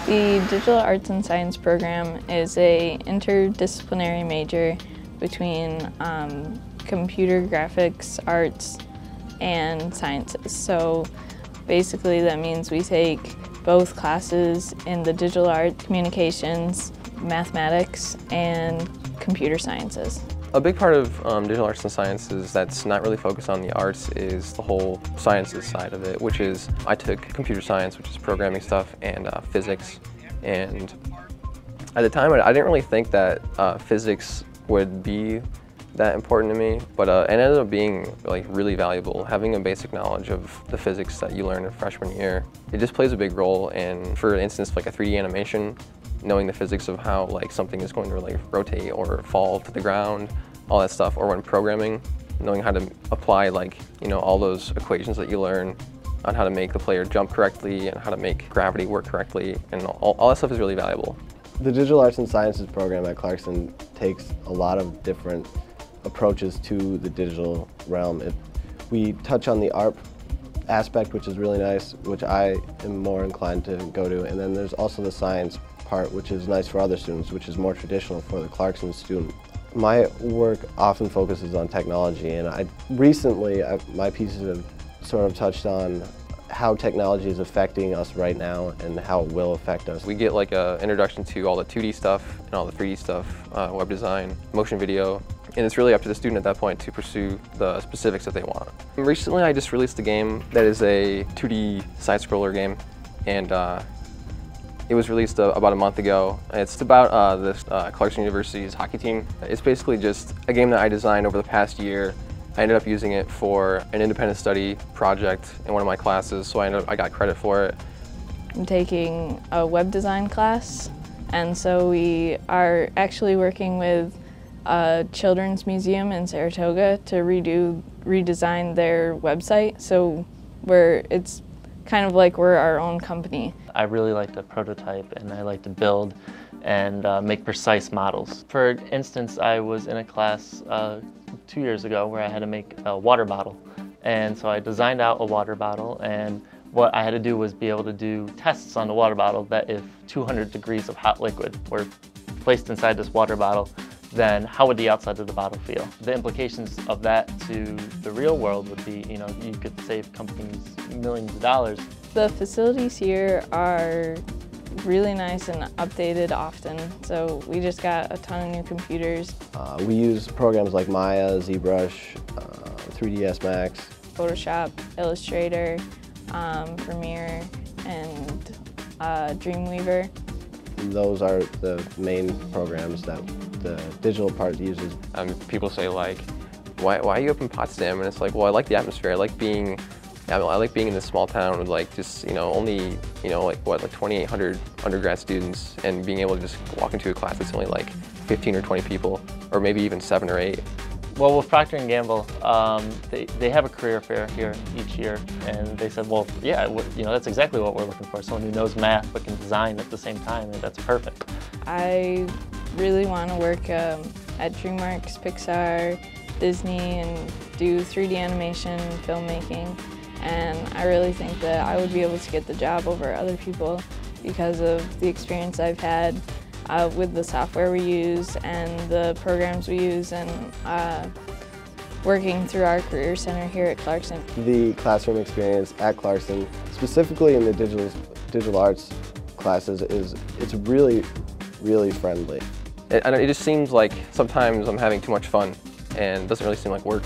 The Digital Arts and Science program is an interdisciplinary major between computer graphics, arts, and sciences. So basically that means we take both classes in the digital art, communications, mathematics, and computer sciences. A big part of digital arts and sciences that's not really focused on the arts is the whole sciences side of it, which is I took computer science, which is programming stuff, and physics. And at the time, I didn't really think that physics would be that important to me, but it ended up being like really valuable. Having a basic knowledge of the physics that you learn in freshman year, it just plays a big role in, for instance, like a 3D animation, knowing the physics of how like something is going to like rotate or fall to the ground, all that stuff. Or when programming, knowing how to apply like, all those equations that you learn on how to make the player jump correctly and how to make gravity work correctly, and all that stuff is really valuable. The Digital Arts and Sciences program at Clarkson takes a lot of different approaches to the digital realm. We touch on the art aspect, which is really nice, which I am more inclined to go to, and then there's also the science part, which is nice for other students, which is more traditional for the Clarkson student. My work often focuses on technology, and recently my pieces have sort of touched on how technology is affecting us right now and how it will affect us. We get like an introduction to all the 2D stuff and all the 3D stuff, web design, motion video, and it's really up to the student at that point to pursue the specifics that they want. Recently I just released a game that is a 2D side-scroller game, and it was released about a month ago. It's about this Clarkson University's hockey team. It's basically just a game that I designed over the past year. I ended up using it for an independent study project in one of my classes, so I got credit for it. I'm taking a web design class, and so we are actually working with a children's museum in Saratoga to redesign their website. So it's kind of like we're our own company. I really like to prototype, and I like to build and make precise models. For instance, I was in a class 2 years ago where I had to make a water bottle. And so I designed out a water bottle, and what I had to do was be able to do tests on the water bottle that if 200 degrees of hot liquid were placed inside this water bottle, then how would the outside of the bottle feel? The implications of that to the real world would be, you could save companies millions of dollars. The facilities here are really nice and updated often, so we just got a ton of new computers. We use programs like Maya, ZBrush, 3ds Max, Photoshop, Illustrator, Premiere, and Dreamweaver. Those are the main programs that the digital part uses. People say like, why are you up in Potsdam? And it's like, well, I like the atmosphere. I like being in this small town with like just, only, like 2,800 undergrad students, and being able to just walk into a class that's only like 15 or 20 people, or maybe even 7 or 8. Well, with Procter & Gamble, they have a career fair here each year, and they said, well, yeah, that's exactly what we're looking for, someone who knows math but can design at the same time, and that's perfect. I really want to work at DreamWorks, Pixar, Disney, and do 3D animation, filmmaking, and I really think that I would be able to get the job over other people because of the experience I've had with the software we use and the programs we use, and working through our Career Center here at Clarkson. The classroom experience at Clarkson, specifically in the digital arts classes, it's really, really friendly. It just seems like sometimes I'm having too much fun, and it doesn't really seem like work.